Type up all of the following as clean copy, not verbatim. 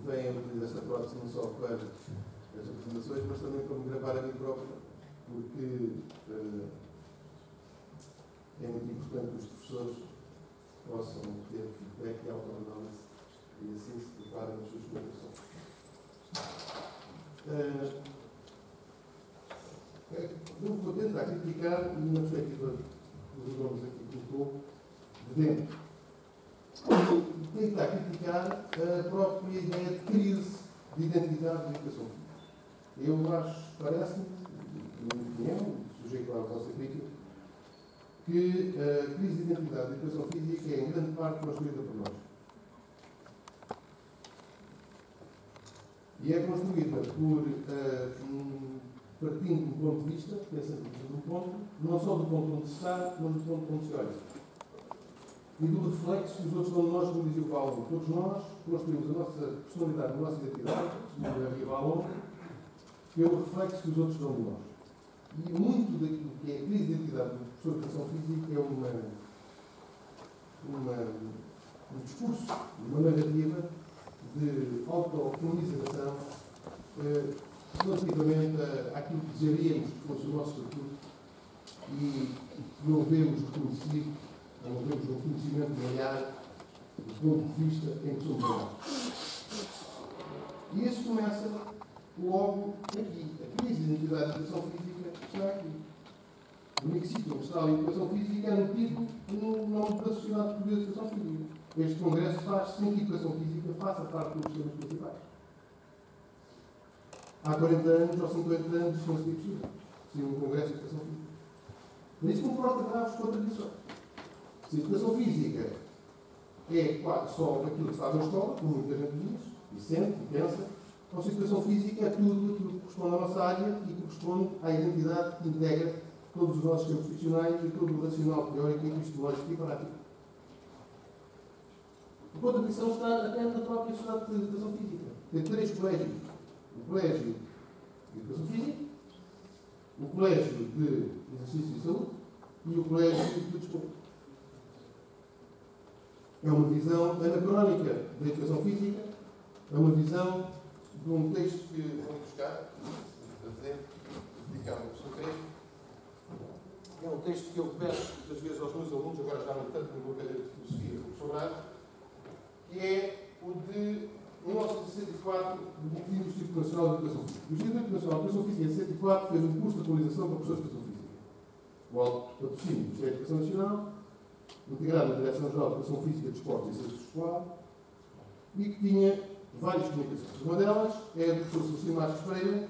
vêm a utilizar esta prótese não só para as apresentações, mas também para me gravar a mim próprio, porque é muito importante que os professores possam ter feedback e autoanálise e assim se preparem as suas comunicações. Eu vou tentar criticar uma perspectiva que os nomes aqui colocou de dentro. Tentar criticar a própria ideia de crise de identidade da educação. Eu acho, parece-me, na minha opinião, sujeito à vossa crítica, que a crise de identidade da educação física é em grande parte construída por nós. E é construída por partindo de um ponto de vista, pensando de um ponto, não só do ponto onde se está, mas do ponto onde se olha. E do reflexo que os outros dão de nós, como dizia o Paulo. Todos nós construímos a nossa personalidade, a nossa identidade, segundo a Via Valon, pelo reflexo que os outros dão de nós. E muito daquilo que é a crise de identidade do professor de educação física é um discurso, uma narrativa de autocomunização relativamente àquilo que desejaríamos que fosse o nosso estatuto e não vemos reconhecido, não vemos um conhecimento de olhar do ponto de vista em que somos olhados. E isso começa logo aqui. A crise de identidade da educação física está aqui. O único sítio onde está a educação física é no título no nome da Sociedade Portuguesa de Educação Física. Este congresso faz sem que a educação física faça parte dos temas principais. Há 40 anos ou 50 anos isso não seria possível. Seria um congresso de educação física. Mas isso comporta graves contradições. Se a educação física é só aquilo que se faz na escola, como muita gente diz, e sente, e pensa, ou se a educação física é tudo aquilo que corresponde à nossa área e que corresponde à identidade que integra todos os nossos campos profissionais e todo o racional teórico, epistemológico e prático. A contradição está até na própria Sociedade de Educação Física. Tem 3 colégios. O Colégio de Educação Física, o Colégio de Exercício e Saúde e o Colégio de Desporto. É uma visão anacrónica da educação física, é uma visão de um texto que vou buscar, dedicado ao professor Crespo. É um texto que eu peço muitas vezes aos meus alunos, agora já não tanto no meu cadeira de filosofia do professor Brás, que é o de 1964 do Instituto Nacional de Educação Física. O Instituto Nacional de Educação Física, em 1964, fez um curso de atualização para professores de Educação Física. O alto patrocínio do Ministério da Educação Nacional, integrado na Direção-Geral de Educação Física, Desporto e Ciências Escolar, e que tinha várias comunicações. Uma delas é a do professor Celestino Marques Pereira,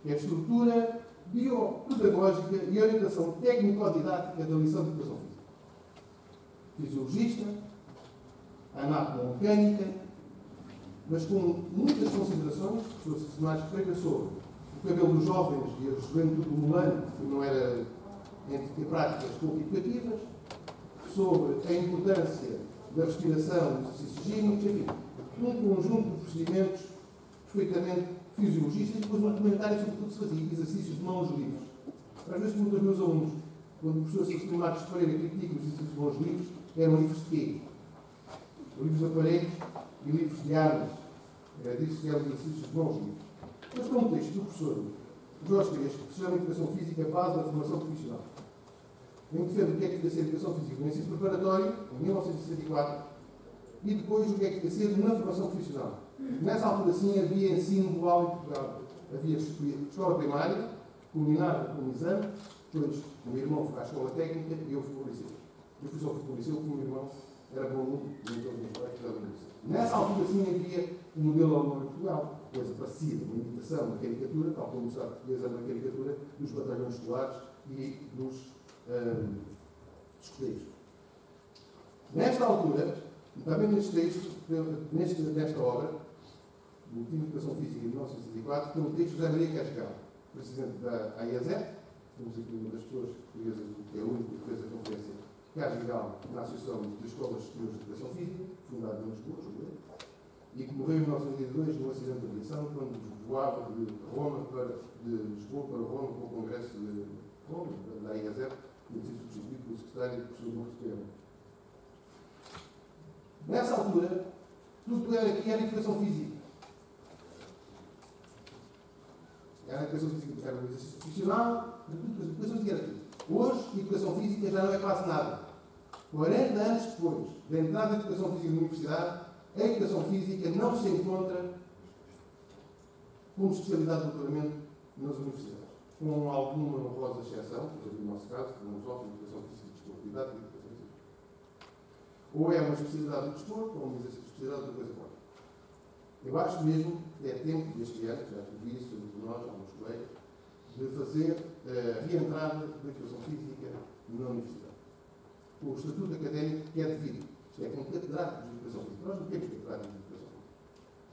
que é a estrutura biopedagógica e orientação técnico-didática da lição de Educação Física. Fisiologista, anatomomecânica, mas com muitas considerações, o professor Celestino Marques Pereira, sobre o cabelo dos jovens e a juventude humana, que não era entre práticas pouco educativas, sobre a importância da respiração, dos exercícios gímicos, enfim, um conjunto de procedimentos perfeitamente fisiologistas e depois um comentário sobre tudo que se fazia, exercícios de mãos livres. Às vezes pergunto aos meus alunos, quando o professor Celestino Marques Pereira critica os exercícios de mãos livres, eram livros de quê? Livros de aparelhos e livros de armas. Era disso que eram os exercícios de mãos livres. Mas com um texto do professor Jorge Crespo, que se chama Educação Física, Base da Formação Profissional. Eu defendo o que é que devia ser a educação física no ensino preparatório, em 1964, e depois o que é que devia ser na formação profissional. Nessa altura, sim, havia ensino dual em Portugal. Havia escola primária, culminada com um exame, depois o meu irmão foi à escola técnica e eu fui para o liceu. Eu fui só para o liceu porque o meu irmão era bom aluno e então os meus pais estudavam no liceu. Nessa altura, sim, havia um modelo alemão em Portugal, coisa parecida, uma imitação, uma caricatura, tal como o Estado português era uma caricatura dos batalhões escolares e dos escoteiros. Nesta altura, também neste texto, nesta obra, do Boletim de Educação Física de 1964, tem um texto de José Maria Cascal, presidente da AIESEP, temos aqui uma das pessoas portuguesas, que é o único que fez a conferência Cascal na Associação de Escolas Superiores de Educação Física, fundada em Lisboa, e que morreu em 1902 num acidente de aviação, quando voava de Lisboa para Roma para o Congresso de Roma, da AIESEP, no sido substituído pelo secretário do professor Lucas Pereira. Nessa altura, tudo era aqui era educação física. Era a educação física, era o exercício profissional, era tudo, a educação física era tudo. Hoje, a educação física já não é quase nada. 40 anos depois da entrada da educação física na universidade, a educação física não se encontra como especialidade de doutoramento nas universidades. Com alguma honrosa exceção, por exemplo, no nosso caso, que não só de educação física e desportividade e educação física. Ou é uma especialidade do desporto, ou uma especialidade de outra coisa qualquer. Eu acho mesmo que é tempo deste ano, já tive isso entre nós, alguns colegas, de fazer a reentrada da educação física na universidade. O estatuto académico que é devido. Isto é, com catedráticos de educação física. Nós não temos catedráticos de educação física.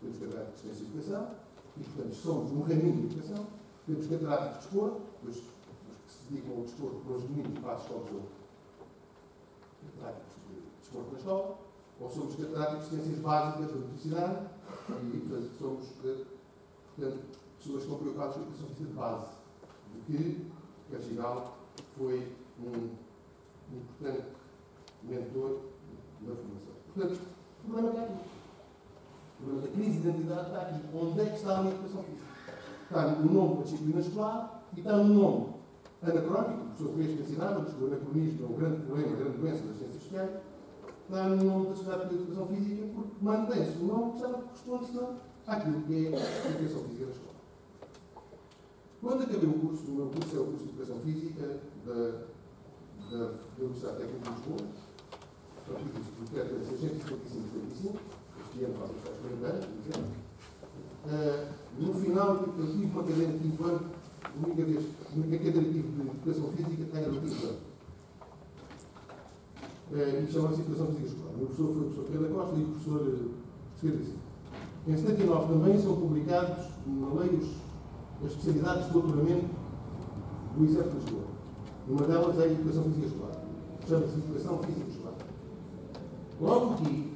Temos catedráticos de ciência de educação, e, portanto, somos um raminho de educação. Temos catedráticos de desporto, os que se dedicam ao desporto para os domínios para as escolas ou catedráticos de desporto na escola, ou somos catedráticos de ciências básicas da nutricidade, e, portanto, somos, portanto, pessoas que estão preocupadas com a educação física de base, de que Cargigal foi um importante mentor da formação. Portanto, o problema está aqui. O problema da crise de identidade está aqui. Onde é que está a minha educação física? Está no nome da disciplina escolar e está no nome anacrónico, o professor Pérez que ensinava, que o anacronismo é o grande problema, a grande doença das ciências sociais, está no nome da Sociedade de Educação Física porque mantém-se o nome que já não corresponde senão àquilo que é a educação física da escola. Quando acabei o curso, o meu curso é o curso de Educação Física da Universidade Técnica de Lisboa, o decreto é 655-75, este ano faz os 40 anos, por exemplo. No final, eu tive uma cadeira de 5 anos, a única cadeira que tive de Educação Física era do 5 anos. E chama-se Educação Física Escolar. O meu professor foi o professor Pedro da Costa e o professor Segredo. Em 79 também são publicados na lei as especialidades de doutoramento do ISEF de Lisboa. Uma delas é a Educação Física Escolar. Chama-se Educação Física Escolar. Logo aqui,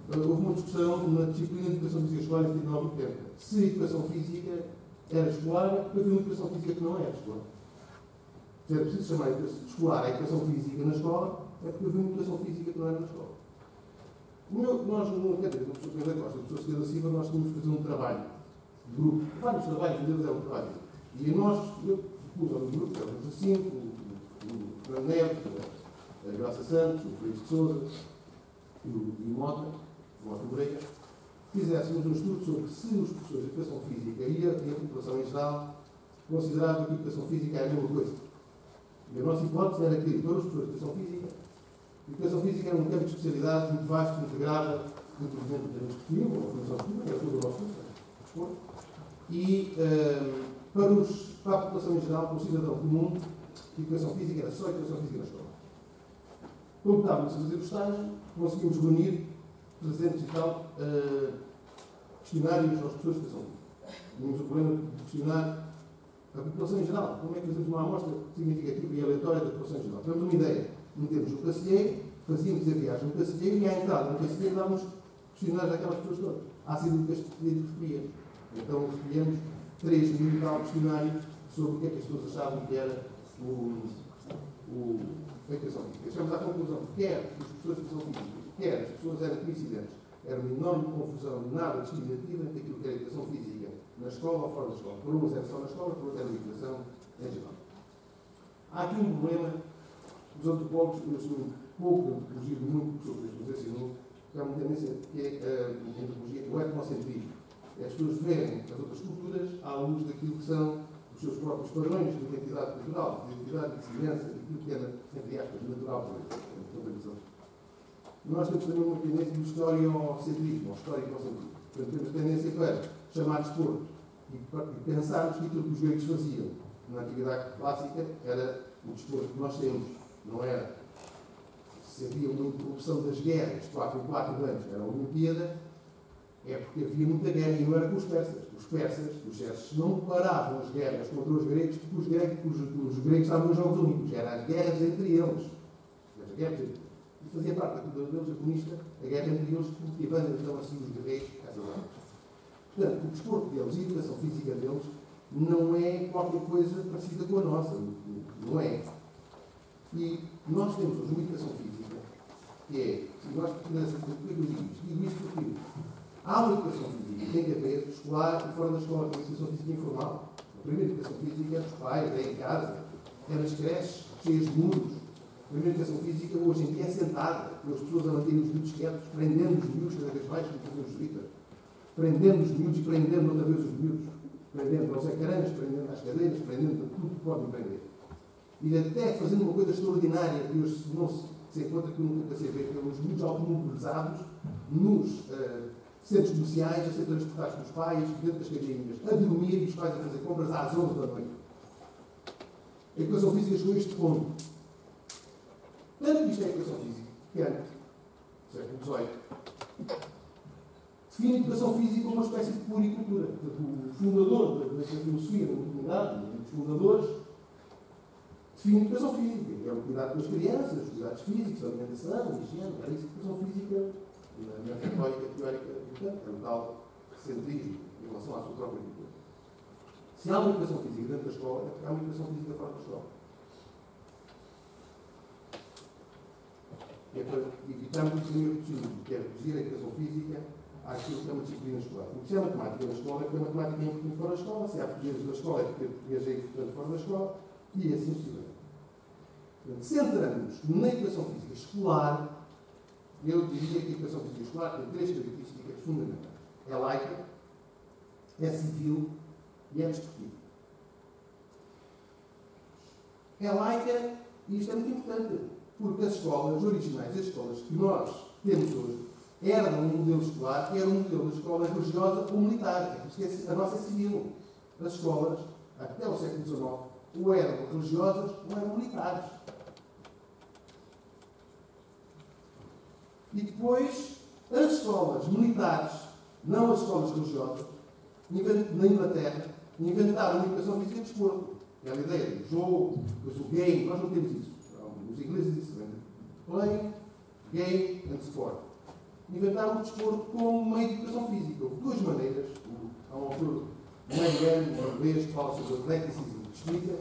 houve uma discussão na disciplina de Educação Física Escolar em 79 e 80. Se a Educação Física era escolar, porque havia uma Educação Física que não era escolar. Se era preciso chamar escolar a Educação Física na escola, é porque havia uma Educação Física que não era na escola. Nós, no cadeira do professor Pedro da Costa e do professor Segredo da Silva, nós tínhamos que fazer um trabalho de grupo. Vários trabalhos, um deles é o trabalho. E eu pus ao grupo, éramos assim, o Fernando Neves, a Graça Santos, o Feliz de Souza e o Mota Moreira, fizéssemos um estudo sobre se os professores de Educação Física e a população em geral consideravam que a Educação Física era a mesma coisa. E a nossa hipótese era que todos os professores de Educação Física era um campo de especialidade muito vasto, integrado, inclusive termos disponível, a formação disponível, era todo o nosso curso, e para a população em geral, para o cidadão comum, a Educação Física era só a Educação Física na escola. Como estávamos a fazer o estágio, conseguimos reunir 300 e tal questionários aos professores de Educação Física. Tínhamos o problema de questionar a população em geral. Como é que fazemos uma amostra significativa e aleatória da população em geral? Tivemos uma ideia. Metemos o cacilheiro, fazíamos a viagem no cacilheiro e à entrada no cacilheiro dávamos questionários daquelas pessoas todas. À saída do cacilheiro referíamos. Então escolhemos 3.000 e tal questionários sobre o que é que as pessoas achavam que era a Educação Física. Chegamos à conclusão que quer os professores de Educação Física, quer as pessoas eram coincidentes. Era uma enorme confusão, nada discriminativa entre aquilo que era Educação Física na escola ou fora da escola. Por uns era só na escola, por outros era Educação em geral. Há aqui um problema. Os antropólogos, eu sou pouco antropologia, muito sobre isto, mas ensinou, que há uma tendência que é a antropologia, o etnocentrismo. É as pessoas verem as outras culturas à luz daquilo que são os seus próprios padrões de identidade cultural, de identidade de semelhança, daquilo que é, entre aspas, natural para eles. Nós temos também uma tendência de historiocentrismo, ou histórico-centrismo. Portanto, temos a tendência para chamar desporto e pensarmos que aquilo que os gregos faziam na atividade clássica era o desporto que nós temos. Não era. Se havia uma interrupção das guerras, 4 em 4 anos, era a Olimpíada, é porque havia muita guerra e não era com os persas. Os persas não paravam as guerras contra os gregos, porque os gregos estavam nos Jogos Olímpicos. Eram as guerras entre eles. E fazia parte da cultura deles, japonista, a guerra entre eles, cultivando então assim os guerreiros. Portanto, o desporto deles e a educação física deles não é qualquer coisa parecida com a nossa. Não é. E nós temos hoje uma educação física, que é, e nós digo isto porque há uma educação física que tem que haver escolar e fora da escola, uma educação física informal. primeira educação física é dos pais, é em casa, é nas creches, cheias de muros. A primeira educação física hoje em dia é sentada, com as pessoas a manterem os miúdos quietos, prendendo os miúdos cada vez mais, como faziam os jesuítas. Prendendo os miúdos e prendendo outra vez os miúdos. Prendendo aos ecrãs, prendendo às cadeiras, prendendo a tudo que podem prender. E até fazendo uma coisa extraordinária que hoje não se encontra, que eu nunca passei a ver, que é os miúdos automobilizados nos centros comerciais a ser transportados pelos pais dentro das cadeirinhas, a dormir e os pais a fazer compras às 11 da noite. A educação física chegou a este ponto. Tanto que isto é educação física, que antes, século XVIII, define a educação física como uma espécie de puricultura. O fundador da filosofia da modernidade, um dos fundadores, define a educação física. É o cuidado com as crianças, os cuidados físicos, a alimentação, a higiene. Era isso a educação física na retórica teórica do campo, é o tal centrismo em relação à sua própria cultura. Se há uma educação física dentro da escola, é porque há uma educação física fora da escola. É para evitarmos o primeiro possível, que é reduzir a educação física àquilo que é uma disciplina escolar. O que se é matemática na escola é porque a matemática é importante fora da escola, se há português na escola é porque o português é importante fora da escola, e assim sucessivamente. Centramos na educação física escolar. Eu diria que a educação física escolar tem três características fundamentais. É laica, é civil e é desportiva. É laica, e isto é muito importante, porque as escolas originais, as escolas que nós temos hoje, eram um modelo escolar, era um modelo de escola religiosa ou militar. A nossa é civil. As escolas, até o século XIX, ou eram religiosas ou eram militares. E depois, as escolas militares, não as escolas religiosas, na Inglaterra, inventaram a educação física de desporto. É a ideia do jogo, depois o game, nós não temos isso. Os ingleses dizem play, game and sport. Inventaram o desporto como meio de educação física. Houve duas maneiras. Há um autor, um inglês, que fala sobre o atleticismo, que explica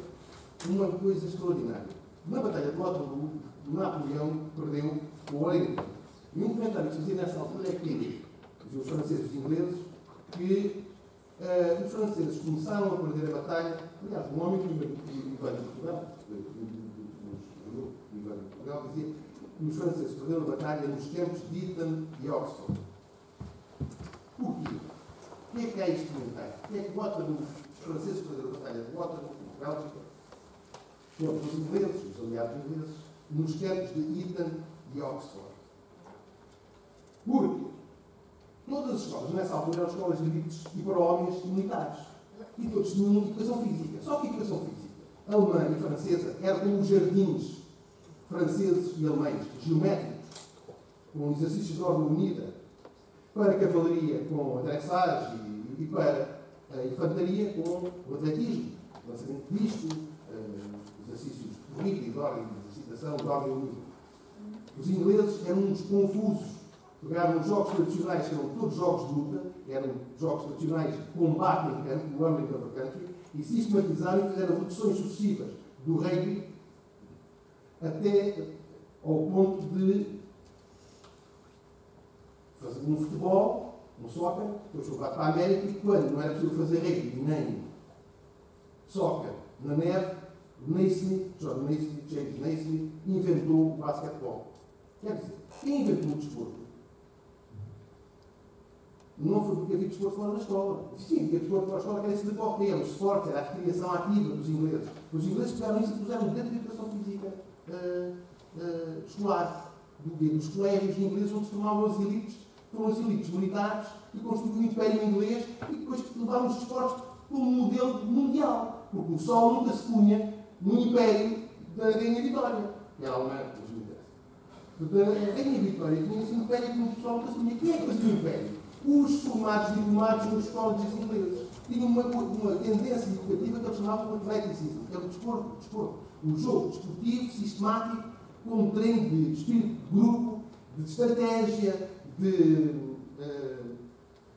uma coisa extraordinária. Na Batalha de Waterloo, Napoleão perdeu o Wellington. E um comentário que se fazia nessa altura é que os franceses e os ingleses, que os franceses começaram a perder a batalha. Aliás, um homem que Ivan de Portugal, dizia que os franceses perderam a batalha nos campos de Eton e Oxford. Porquê? O que é isto militar? O que é que Waterloo, os franceses perderam a batalha de Waterloo, em Bélgica, contra os ingleses, os aliados ingleses, nos campos de Eton e Oxford? Porque todas as escolas, nessa altura, eram escolas de elites e para homens militares. E todos tinham educação física. Só que a educação física alemã e francesa era como os jardins franceses e alemães, geométricos, com exercícios de ordem unida, para a cavalaria com a dressage e para a infantaria com o atletismo, lançamento de disco, exercícios de corrida e de ordem de exercitação, de ordem unida. Os ingleses eram uns confusos. Pegaram os jogos tradicionais, que eram todos jogos de luta, eram jogos tradicionais de combate em campo, o American Cover Country, e sistematizaram e fizeram reduções sucessivas do rugby até ao ponto de fazer um futebol, um soccer, depois foi para a América, e quando não era possível fazer rugby nem soccer na neve, John Naismith, James Naismith, inventou o basquetebol. Quer dizer, quem inventou o desporto? Não foi porque havia desporto fora da escola. Sim, havia desporto fora da escola, que era esse deporte, era o esporte, era a criação ativa dos ingleses. Os ingleses pegaram isso e puseram dentro da educação física escolar, dos colégios ingleses, onde se formavam as elites, foram as elites militares e construíram o Império Inglês e depois levaram os esportes como modelo mundial. Porque o sol nunca se punha no Império da Rainha Vitória, que era alemã, mas não interessa. Portanto, a Rainha Vitória tinha esse Império que o pessoal nunca se punha. Quem é que fazia o Império? Os formados diplomados nos colleges ingleses tinham uma tendência educativa que eles chamavam de atleticismo, que era o desporto. Um jogo desportivo, sistemático, com um treino de espírito de grupo, de estratégia, de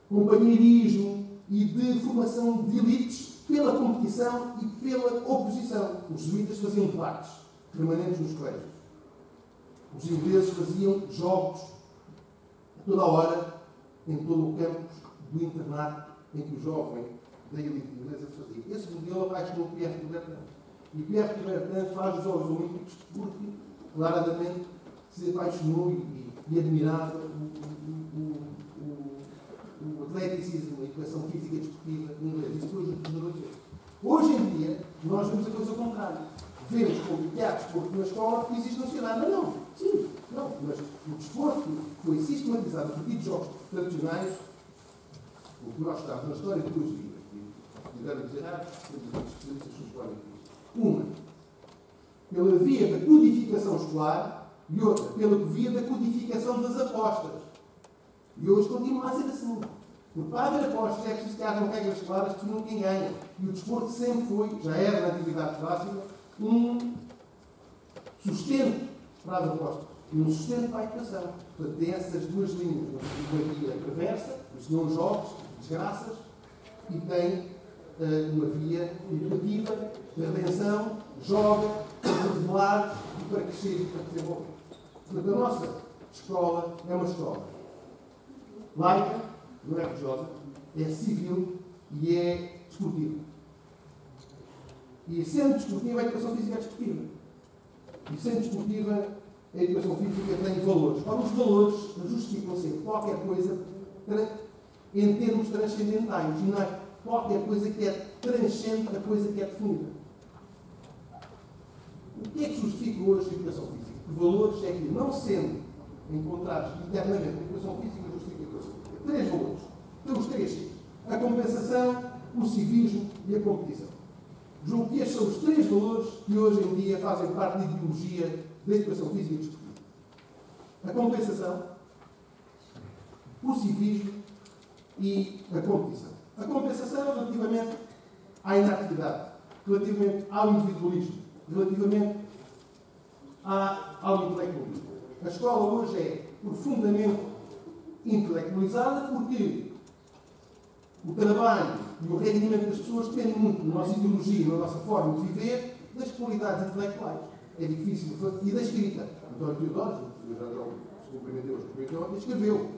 companheirismo e de formação de elites pela competição e pela oposição. Os jesuítas faziam debates permanentes nos colégios. Os ingleses faziam jogos toda a hora, em todo o campus do internato, em que o jovem da elite inglesa fazia. Esse modelo apaixonou o Pierre de Coubertin. E Pierre de Coubertin faz os Jogos Olímpicos porque, claramente, se apaixonou e admirava o atleticismo, a educação física e desportiva inglesa. Isso foi o generou isso. Hoje em dia, nós vemos a coisa ao contrário. Vemos como que há desporto na escola que existe na sociedade. Não. Sim, não. Mas o desporto foi sistematizado a partir de jogos tradicionais, o que nós estamos na história de duas vidas. E devem dizer, os especialistas supõem uma, pela via da codificação escolar e outra, pela via da codificação das apostas. E hoje continua a ser assim. Porque para haver apostas é preciso que hajam regras claras que definem quem ganha. E o desporto sempre foi, já era na atividade clássica, um sustento para as apostas e um sustento para a educação. Portanto, tem essas duas linhas. Uma via perversa, os não jogos, desgraças, e tem uma via educativa, de redenção, joga, para revelar e para crescer e para desenvolver. Portanto, a nossa escola é uma escola laica, não é religiosa, é civil e é desportiva. E sendo desportiva, a educação física é desportiva. E sendo desportiva, a educação física tem valores. Ora, os valores justificam sempre qualquer coisa em termos transcendentais. E não é qualquer coisa que é transcende a coisa que é definida. O que é que justifica hoje a educação física? Que valores é que, não sendo encontrados internamente na educação física, justifica a educação física? Três valores. Temos três Cs. A compensação, o civismo e a competição. Julgo que estes são os três valores que hoje em dia fazem parte da ideologia da educação física e desportiva. A compensação, o civismo e a competição. A compensação relativamente à inatividade, relativamente ao individualismo, relativamente ao intelectualismo. A escola hoje é profundamente intelectualizada porque o trabalho e o rendimento das pessoas dependem muito da nossa ideologia, da nossa forma de viver, das qualidades intelectuais. É difícil. E da escrita. António Teodoro, se cumprimentou ontem, escreveu.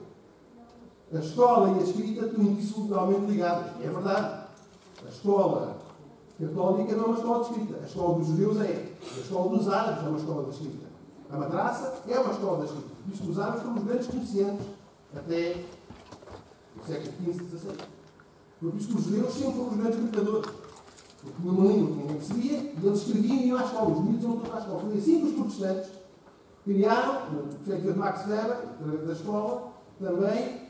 A escola e a escrita estão indissoluvelmente ligadas. É verdade. A escola católica não é uma escola de escrita. A escola dos judeus é. A escola dos árabes é uma escola de escrita. A madraça é uma escola de escrita. Isto os árabes foram os grandes comerciantes até o século XV e XVI. Por isso que os judeus sempre foram os grandes mercadores. Porque tinham uma língua que ninguém percebia e eles escreviam e iam à escola. Os miúdos iam todos à escola. Foi assim que os protestantes criaram, no perspectiva de Max Weber, através da escola, também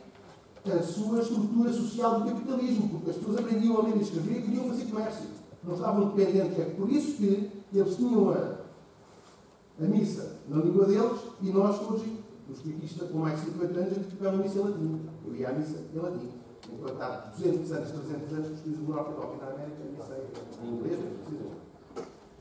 a sua estrutura social do capitalismo. Porque as pessoas aprendiam a ler e escrever e queriam fazer comércio. Não estavam dependentes. É por isso que eles tinham a missa na língua deles e nós todos, os catequistas com mais de 50 anos, a gente ficava a missa em latim. Eu ia à missa em latim. Enquanto há 200 anos, 300 anos, os estudos do Norte Europa e na América, a missa em inglês, mas precisamente.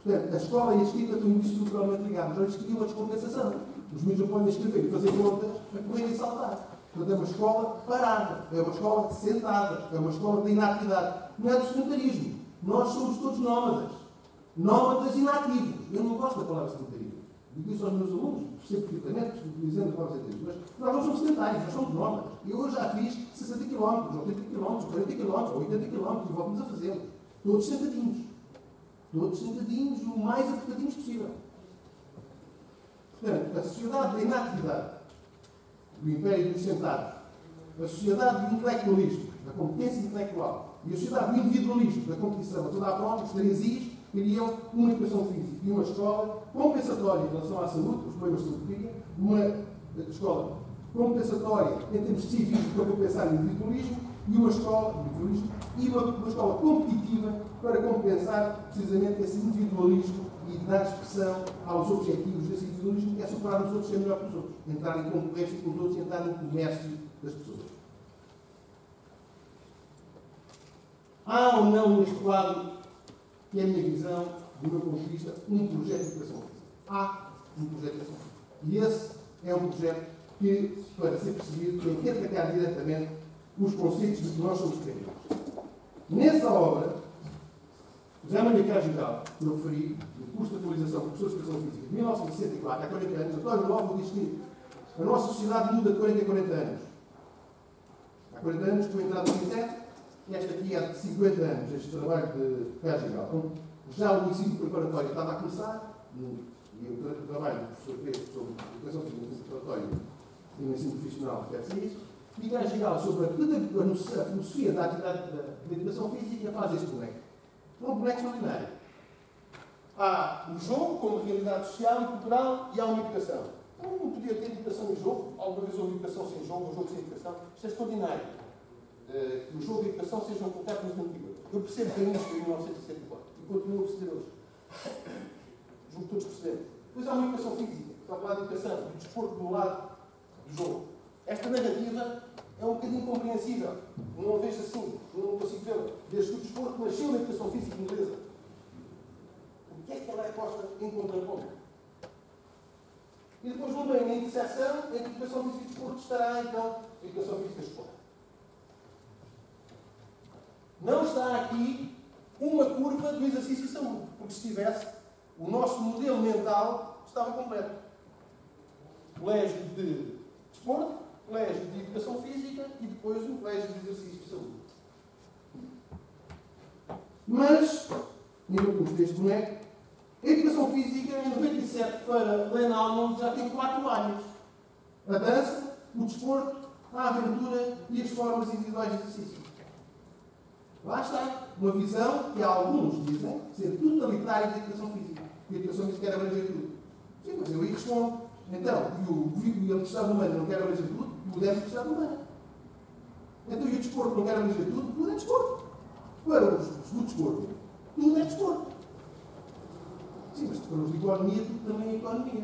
Portanto, a escola e a escrita estão estruturalmente ligados. Eles queriam uma descompensação. Os miúdos não podem escrever e fazer contas a correr e saltar. Portanto, é uma escola parada, é uma escola sentada, é uma escola de inatividade. Não é do sedentarismo. Nós somos todos nómadas. Nómadas inativos. Eu não gosto da palavra sedentarismo. Digo isso aos meus alunos, percebo perfeitamente, utilizando a palavra sedentarismo. Mas nós não somos sedentários, nós somos nómadas. Eu já fiz 60 km, 80 km, 40 km, 80 km, e voltamos a fazê-lo. Todos sentadinhos. Todos sentadinhos, o mais apertadinhos possível. Portanto, a sociedade da inatividade, do império dos sentados, a sociedade do intelectualismo, da competência intelectual, e a sociedade do individualismo, da competição, a toda a prova, os três I's, criam uma educação física e uma escola compensatória em relação à saúde, os problemas de saúde que cria, uma escola compensatória em termos civis para compensar o individualismo e uma escola, uma escola competitiva para compensar precisamente esse individualismo e dar expressão aos objetivos desse individualismo, que é superar os outros, ser melhor que os outros, entrar em concorrência com os outros e entrar no comércio das pessoas. Há ou não neste quadro, que é a minha visão, do meu ponto de vista, um projeto de educação física? Há um projeto de educação física. E esse é um projeto que, para ser percebido, tem que atacar diretamente os conceitos de que nós somos críticos. Nessa obra, já Maria Cajal, que eu referi, do curso de atualização de professores de educação física, de 1964 a 40 anos, António Lobo diz que a nossa sociedade muda de 40 em 40 anos. Há 40 anos, estou a entrar em 2007, esta aqui é de 50 anos, este trabalho de Pérez Gigal. Então, já o ensino preparatório estava a começar, e o trabalho do professor Pedro sobre educação física no ensino preparatório e no ensino profissional refere-se isso, e Pérez Gigal sobre a filosofia da atividade da educação física faz este boneco. É um boneco extraordinário. Há o jogo como realidade social e cultural e há uma educação. Então não podia ter educação e jogo. Alguma vez houve educação sem jogo, um jogo sem educação. Isto é extraordinário. Que o jogo e a educação sejam completamente antigas. Eu percebo bem isto em 1964 e continuo a perceber hoje. Julgo que todos percebemos. Depois há uma educação física, está do lado da educação, do desporto do lado do jogo. Esta narrativa é um bocadinho incompreensível. Não a vejo assim, não consigo ver. Desde que o desporto nasceu na educação física inglesa. O que é que ela é posta em contraponto? E depois não vem na interseção entre a educação física e desporto estará então a educação física e desporto. Não está aqui uma curva do exercício e saúde, porque se tivesse, o nosso modelo mental estava completo. Colégio de desporto, colégio de educação física e depois um colégio de exercício e saúde. Mas, no curso deste boneco, a educação física, em 97, para Len Almond, já tem 4 áreas. A dança, o desporto, a aventura e as formas individuais de exercício. Lá está. Uma visão que alguns dizem ser totalitária da educação física. E a educação física quer abranger tudo. Sim, mas eu aí respondo. Então, e a universidade humana não quer abranger tudo? Tudo é a universidade humana. Então, e o desporto não quer abranger tudo? Tudo é desporto. Para os do desporto, tudo é desporto. Sim, mas para os de economia, tudo também é economia.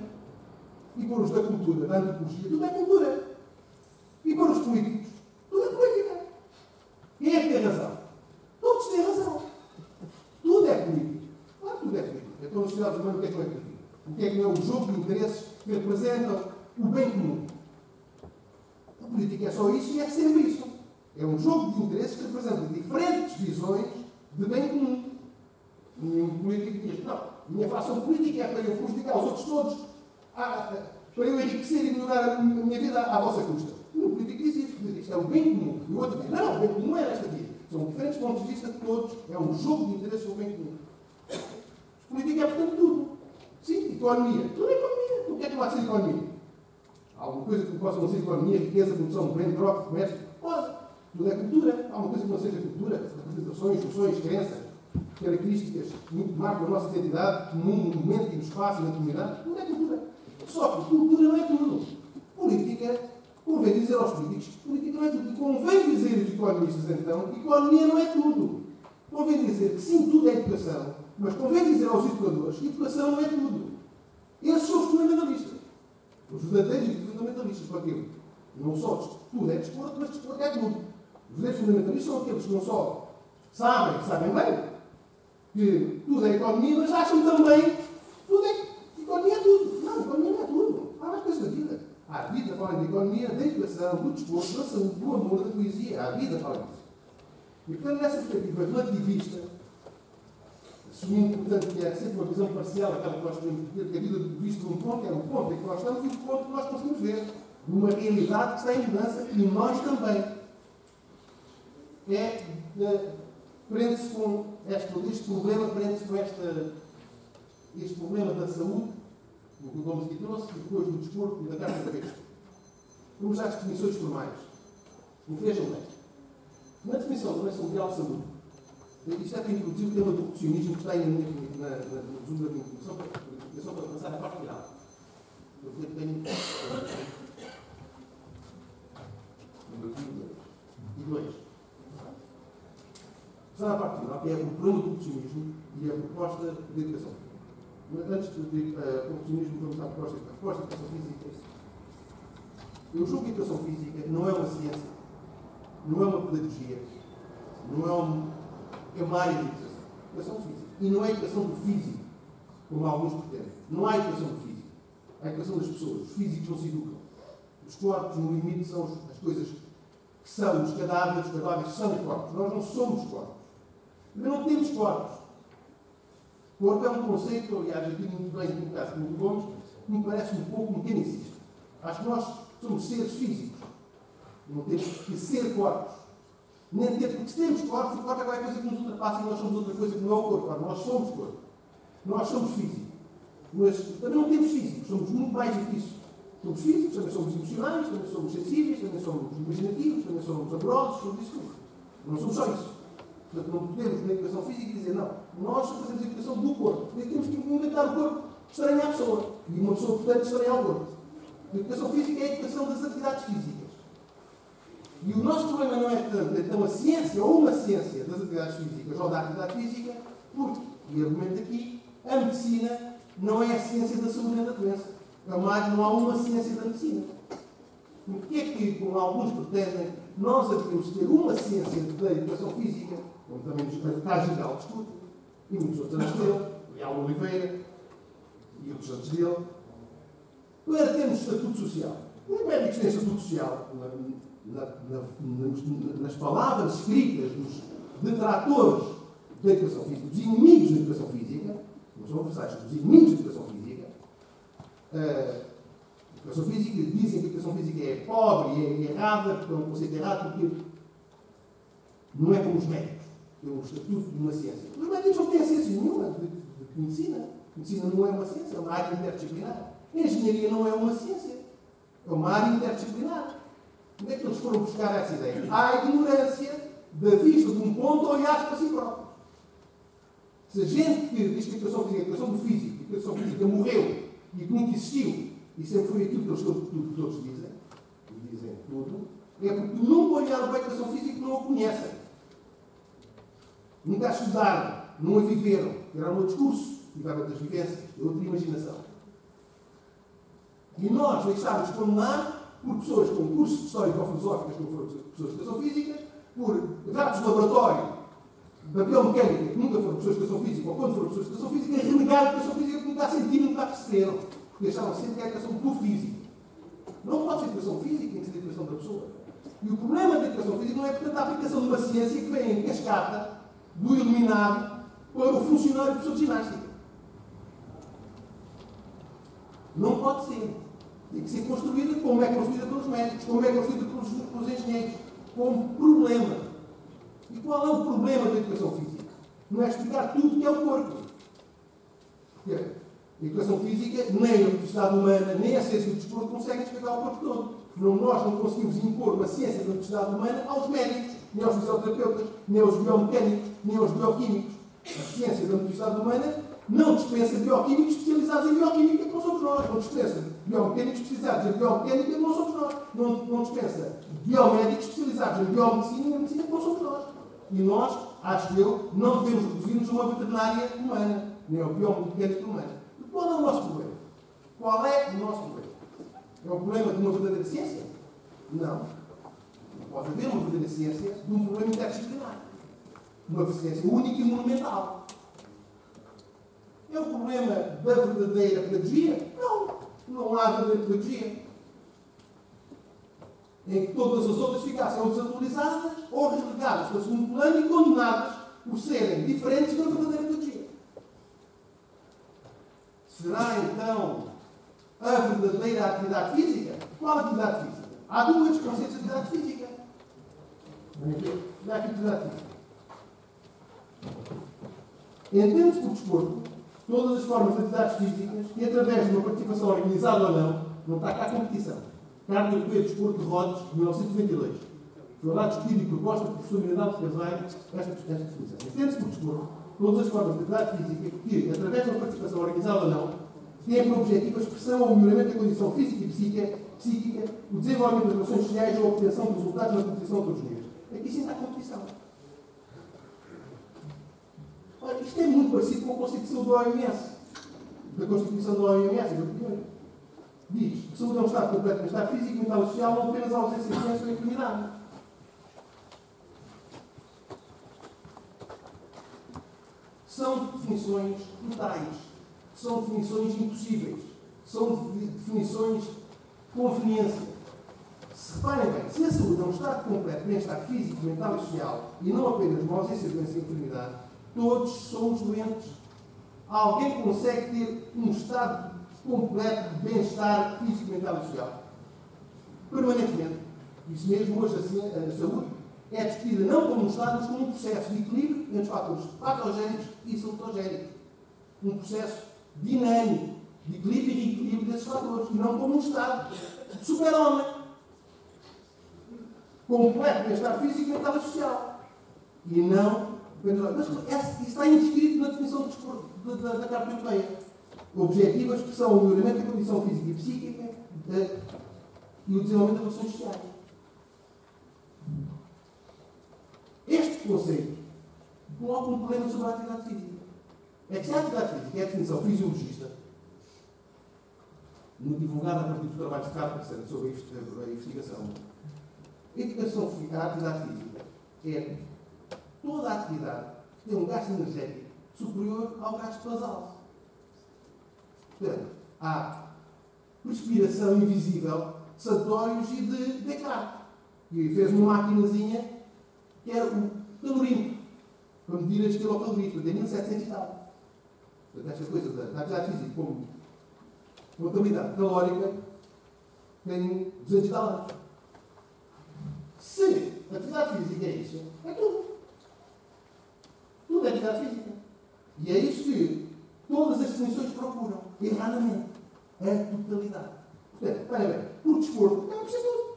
E para os da cultura, da antropologia, tudo é cultura. E para os políticos, tudo é política. Quem é que tem razão? Todos têm razão. Tudo é político. Claro que tudo é político. Então, na sociedade humana, o que é político? O que é que não é o jogo de interesses que representam o bem comum? A política é só isso e é sempre isso. É um jogo de interesses que representa diferentes visões de bem comum. Nenhum político diz, não, a minha fação política é para eu prejudicar os outros todos, para eu enriquecer e melhorar a minha vida à vossa custa. Nenhum político diz isso. Isto é o bem comum. E o outro diz, não, o bem comum é nesta via. São diferentes pontos de vista de todos. É um jogo de interesses do bem comum. Política é, portanto, tudo. Sim, economia. Tudo é economia. O que é que pode ser economia? Há alguma coisa que possa não ser economia, riqueza, produção, brand, troca, comércio? Pode. Tudo é cultura. Há alguma coisa que não seja cultura? Representações, funções, crenças, características que marcam a nossa identidade no mundo, no momento e no espaço e na comunidade. Tudo é cultura. Só que cultura não é tudo. Política, convém dizer aos políticos que política não é tudo. E convém dizer aos economistas, então, que economia não é tudo. Convém dizer que sim, tudo é educação, mas convém dizer aos educadores que educação não é tudo. Esses são os fundamentalistas. Os verdadeiros e fundamentalistas para aquilo. Não só tudo é desporto, mas desporto é tudo. Os verdadeiros fundamentalistas são aqueles que não só sabem bem, que tudo é economia, mas acham também que tudo é economia é tudo. Não, economia não é tudo. Há mais coisas da vida. Há a vida fora da economia, da educação, do desporto, da saúde, do amor, da poesia. Há a vida fora disso. E, portanto, nessa perspectiva relativista, assumindo, portanto, que é sempre uma visão parcial daquela que nós podemos ter, que a vida vista de um ponto é o ponto em que nós estamos e o ponto que nós conseguimos ver. Numa realidade que está em mudança e nós também. Prende-se com este problema, prende-se com este problema da saúde, o que o Gomes aqui trouxe, e depois do desporto e da carta da cabeça. Vamos às definições formais. Vejam bem. Na definição da Organização Mundial de Saúde, isto é para introduzir o tema do reducionismo que está aí na resumo da definição para avançar na parte final. Eu tenho e 2. Está na parte final, que é o problema do reducionismo e a proposta de educação. Mas antes de ir para o reducionismo, vamos à proposta de educação física. Eu julgo que a educação física não é uma ciência, não é uma pedagogia, não é uma área de educação. Educação física. E não é educação do físico, como alguns pretendem. Não há educação do físico. Há educação das pessoas. Os físicos não se educam. Os corpos, no limite, são as coisas que são os cadáveres são corpos. Nós não somos corpos. Mas não temos corpos. Corpo é um conceito, aliás, aqui muito bem colocado pelo Gomes, que me parece um pouco mecanicista. Acho que nós somos seres físicos. Não temos que ser corpos. Nem ter, porque se temos corpo, o corpo é qualquer coisa que nos ultrapassa e nós somos outra coisa que não é o corpo. Ora, nós somos corpo. Nós somos físicos. Mas também não temos físicos, somos muito mais do que isso. Somos físicos, também somos emocionais, também somos sensíveis, também somos imaginativos, também somos amorosos, somos isso tudo. Não somos só isso. Portanto, não podemos, na educação física, dizer, não, nós só fazemos a educação do corpo. E temos que inventar o corpo, estranhar a pessoa. E uma pessoa, portanto, estranhar o corpo. A educação física é a educação das atividades físicas. E o nosso problema não é tanto, então, a ciência ou uma ciência das atividades físicas ou da atividade física, porque, e argumento aqui, a medicina não é a ciência da saúde nem da doença. Não há uma ciência da medicina. Porque é que, como alguns pretendem, nós havíamos de ter uma ciência da educação física, como também o caso geral discute, e muitos outros antes dele, Leal Oliveira e outros antes dele, para termos estatuto social. Os médicos têm estatuto social nas palavras escritas dos detratores da educação física, dos inimigos da educação física, não são adversários, são dos inimigos da educação física. A educação física, dizem que a educação física é pobre e é errada, porque é um conceito errado, porque não é como os médicos, que é um estatuto de uma ciência. Os médicos não têm ciência nenhuma de medicina. A medicina não é uma ciência, é uma área interdisciplinar. A engenharia não é uma ciência, é uma área interdisciplinar. Onde é que eles foram buscar essa ideia? Há a ignorância da vista de um ponto olhar para si próprio. Se a gente que diz que a educação física, a educação do físico, a educação física morreu e que nunca existiu, e sempre foi aquilo que eles todos dizem, e dizem tudo, é porque nunca olharam para a educação física e não a conhecem. Nunca a estudaram, não a viveram, tiveram um discurso, tiveram outras vivências, outra imaginação. E nós deixámos condenar por pessoas com cursos de histórico-filosóficas, como foram pessoas de educação física, por ratos de laboratório da biomecânica, que nunca foram pessoas de educação física, ou quando foram pessoas de educação física, renegar a educação física porque nunca a sentiram, nunca a perceberam. Porque achavam sempre que é a educação do físico. Não pode ser educação física, tem que ser a educação da pessoa. E o problema da educação física não é, portanto, a aplicação de uma ciência que vem em cascata do iluminado para o funcionário professor de ginástica. Não pode ser. Tem que ser construída como é construída pelos médicos, como é construída pelos engenheiros, como problema. E qual é o problema da educação física? Não é explicar tudo o que é o corpo. Porque a educação física, nem a motricidade humana, nem a ciência do desporto conseguem explicar o corpo todo. Nós não conseguimos impor uma ciência da motricidade humana aos médicos, nem aos fisioterapeutas, nem aos biomecânicos, nem aos bioquímicos. A ciência da motricidade humana não dispensa bioquímicos especializados em bioquímica, que não somos nós. Não dispensa biomecânicos especializados em biomecânica, que não somos nós. Não dispensa biomédicos especializados em biomedicina e em medicina, que não somos nós. E nós, acho eu, não devemos reduzir-nos a uma veterinária humana, nem ao biomecânico humano. Qual é o nosso problema? Qual é o nosso problema? É o problema de uma verdadeira ciência? Não. Não pode haver uma verdadeira ciência de um problema interdisciplinar. Uma ciência única e monumental. É o problema da verdadeira pedagogia? Não. Não há verdadeira pedagogia. Em que todas as outras ficassem ou desatualizadas ou relegadas para o segundo plano e condenadas por serem diferentes da verdadeira pedagogia. Será, então, a verdadeira atividade física? Qual atividade física? Há duas conceitos de atividade física. Não há atividade física. Entende-se por desporto todas as formas de atividades físicas que, através de uma participação organizada ou não está cá a competição. Carta Europeia de Desporto de Rhodes, de 1922. Foi lá discutido e proposta por professor Mirandão de Carvalho esta definição. Entende-se por desporto todas as formas de atividade física que, através de uma participação organizada ou não, têm por objetivo a expressão ou o melhoramento da condição física e psíquica, o desenvolvimento das relações sociais ou a obtenção de resultados na competição de todos os níveis. Aqui sim está a competição. Olha, isto é muito parecido com a Constituição da OMS. Da Constituição da OMS, da primeira. Diz que saúde é um estado completo de bem-estar físico, mental e social, não apenas a ausência de doença ou enfermidade. São definições totais. São definições impossíveis. São definições de conveniência. Se reparem bem, se a saúde é um estado completo de bem-estar físico, mental e social, e não apenas uma ausência de doença e enfermidade, todos somos doentes. Alguém consegue ter um estado completo de bem-estar físico, mental e social? Permanentemente. Isso mesmo, hoje, assim, a saúde é discutida não como um estado, mas como um processo de equilíbrio entre os fatores patogénicos e salutogénicos. Um processo dinâmico de equilíbrio e reequilíbrio desses fatores, e não como um estado de super-homem, completo bem-estar físico, mental e social. E não... Mas isso está inscrito na definição da Carta Europeia. O objetivo, a expressão, o melhoramento da condição física e psíquica e o desenvolvimento das relações sociais. Este conceito coloca um problema sobre a atividade física. É que se a atividade física é a definição fisiologista, muito divulgada a partir dos trabalhos de Carpenter sobre a investigação, a atividade física é toda a atividade que tem um gasto energético superior ao gasto basal. Portanto, há respiração invisível de Sartorius e de Descartes, que fez uma maquinazinha que era o calorímetro, para medir as quilocalorias, portanto, em 1700 e tal. Portanto, esta coisa da atividade física como contabilidade calórica tem 200 e tal anos. Se a atividade física é isso, é tudo. Tudo é atividade física. E é isso que todas as definições procuram, erradamente. A totalidade. Portanto, espera bem, por desporto, é preciso tudo.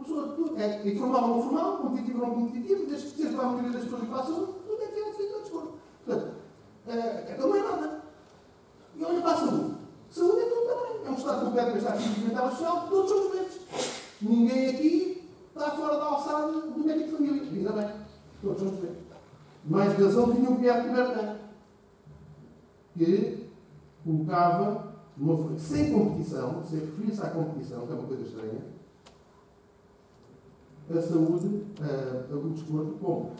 Tudo é informal ou não formal, competitivo ou não competitivo, desde que seja para a maioria das pessoas que passam, tudo é atividade física ou desporto. Portanto, então não é nada. E olha para a saúde. Saúde é tudo também. É um estado completo de bem-estar físico, mental e social, todos somos doentes. Ninguém aqui está fora da alçada do médico de família. Ainda bem. Todos somos doentes. Mais razão tinha o Pierre de Coubertin, que colocava, sem competição, sem referir-se à competição, que é uma coisa estranha, a saúde, o desporto, como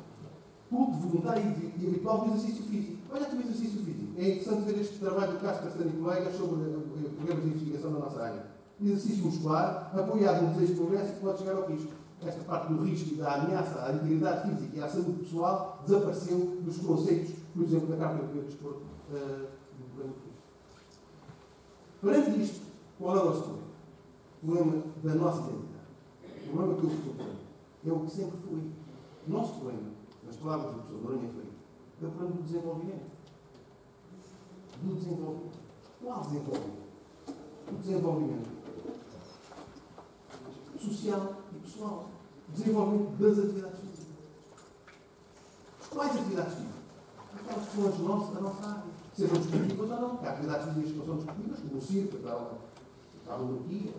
culto voluntário e habitual do exercício físico. Olha aqui o exercício físico. É interessante ver este trabalho do Cássio Castanho e colegas sobre programas de investigação da nossa área. Exercício muscular, apoiado no desejo de progresso, que pode chegar ao risco. Esta parte do risco e da ameaça à integridade física e à saúde pessoal desapareceu dos conceitos, por exemplo, da Carta Europeia do Desporto do Plano de Cristo. Perante isto, qual é o nosso problema? O problema da nossa identidade. O problema que eu proponho é o que sempre foi. O nosso problema, nas palavras do professor Noronha Freire, é o problema do desenvolvimento. Do desenvolvimento. Qual desenvolvimento? O desenvolvimento social e pessoal. O desenvolvimento das atividades físicas. Quais atividades físicas? Aquelas que são da nossa área. Sejam desportivas ou não. Porque há atividades físicas que não são desportivas, como o circo, a alunoquia,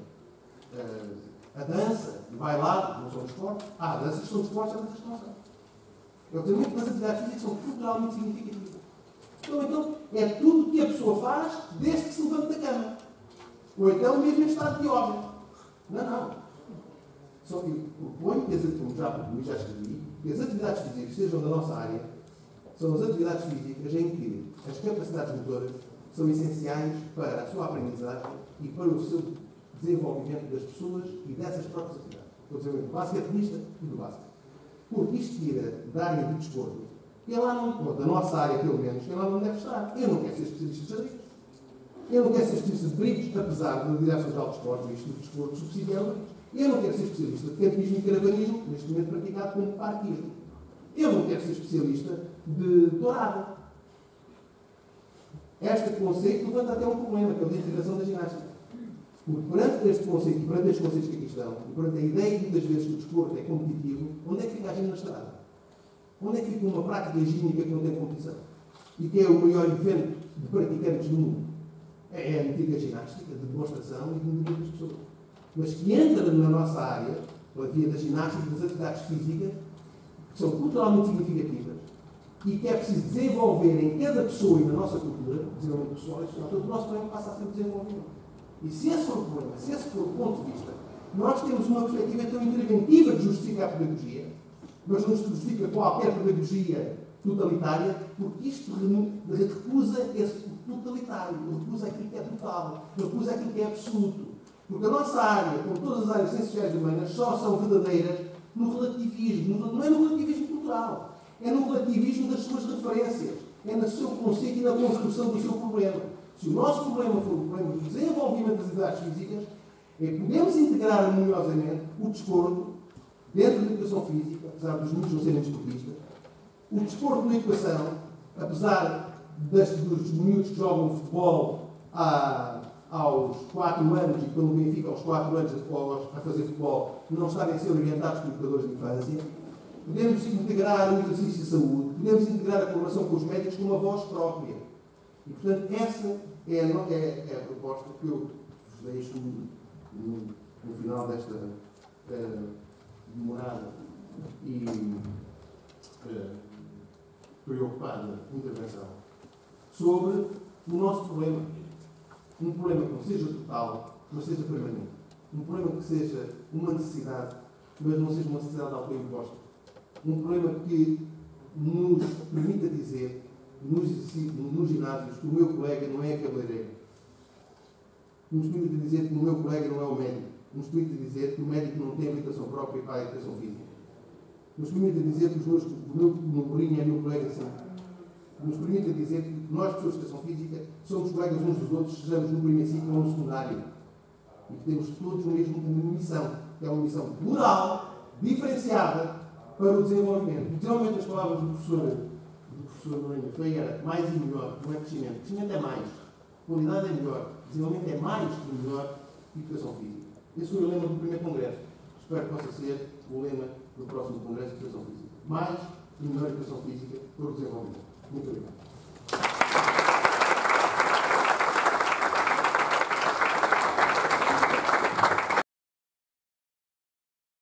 a dança, o bailado, não são desportos. Há danças que são desportos, há danças que não são. É o desenvolvimento das atividades físicas que são culturalmente significativas. Então, é tudo que a pessoa faz desde que se levanta da cama. Ou então mesmo em estado de yoga. Não. Só que eu proponho que, como já propus, já escrevi, que as atividades físicas que sejam da nossa área são as atividades físicas em que as capacidades motoras são essenciais para a sua aprendizagem e para o seu desenvolvimento das pessoas e dessas próprias atividades. O desenvolvimento do basquetenista e do basquete. Porque isto tira da área do desporto, e lá não, da nossa área pelo menos, ele lá não deve estar. Eu não quero ser especialista de xadrez. Eu não quero ser especialista de brigos, apesar da Direção Geral de Esportes e isto do desporto subsidiar o brigos. Eu não quero ser especialista de campismo e caravanismo, neste momento praticado como parquismo. Eu não quero ser especialista de dourada. Este conceito levanta até um problema, que é o de integração da ginástica. Porque perante este conceito e perante estes conceitos que aqui estão, e perante a ideia que muitas vezes que o desporto é competitivo, onde é que fica a ginastada? Onde é que fica uma prática gímica que não tem competição? E que é o maior evento de praticantes do mundo? É a antiga ginástica, de demonstração e de medida das pessoas. Mas que entra na nossa área, pela via da ginástica e das atividades físicas, que são culturalmente significativas e que é preciso desenvolver em cada pessoa e na nossa cultura, desenvolvimento pessoal e social, todo o nosso problema passa a ser desenvolvimento. E se esse for o problema, se esse for o ponto de vista, nós temos uma perspectiva tão interventiva de justificar a pedagogia, mas não se justifica qualquer pedagogia totalitária, porque isto recusa esse totalitário, recusa aquilo que é total, recusa aquilo que é absoluto. Porque a nossa área, como todas as áreas ciências humanas, só são verdadeiras no relativismo. Não é no relativismo cultural, é no relativismo das suas referências, é no seu conceito e na construção do seu problema. Se o nosso problema for o problema do desenvolvimento das atividades físicas, é que podemos integrar harmoniosamente o desporto dentro da educação física, apesar dos muitos não serem desportistas, o desporto na educação, apesar dos miúdos que jogam futebol aos 4 anos e pelo Benfica aos 4 anos a fazer futebol, não estarem a ser orientados por educadores de infância, podemos integrar o exercício de saúde, podemos integrar a colaboração com os médicos com uma voz própria. E, portanto, essa é a proposta que eu vos deixo no final desta demorada e preocupada intervenção sobre o nosso problema. Um problema que não seja total, mas seja permanente. Um problema que seja uma necessidade, mas não seja uma necessidade autoimposta. Um problema que nos permita dizer, nos ginásios, que o meu colega não é cabeleireiro. Nos permita dizer que o meu colega não é o médico. Nos permita dizer que o médico não tem habilitação própria para a educação física. Nos permita dizer que o meu sobrinho é meu colega sempre. Nos permita dizer que nós, pessoas de educação física, somos colegas uns dos outros, sejamos no primeiro ciclo ou no secundário. E que temos todos a mesma missão, que é uma missão plural, diferenciada, para o desenvolvimento. O desenvolvimento das palavras do professor Lourenço foi era mais e melhor, não é crescimento. Crescimento é mais, qualidade é melhor, desenvolvimento é mais e melhor que educação física. Esse foi o lema do primeiro congresso. Espero que possa ser o lema do próximo congresso de educação física. Mais e melhor educação física para o desenvolvimento. Muito obrigado.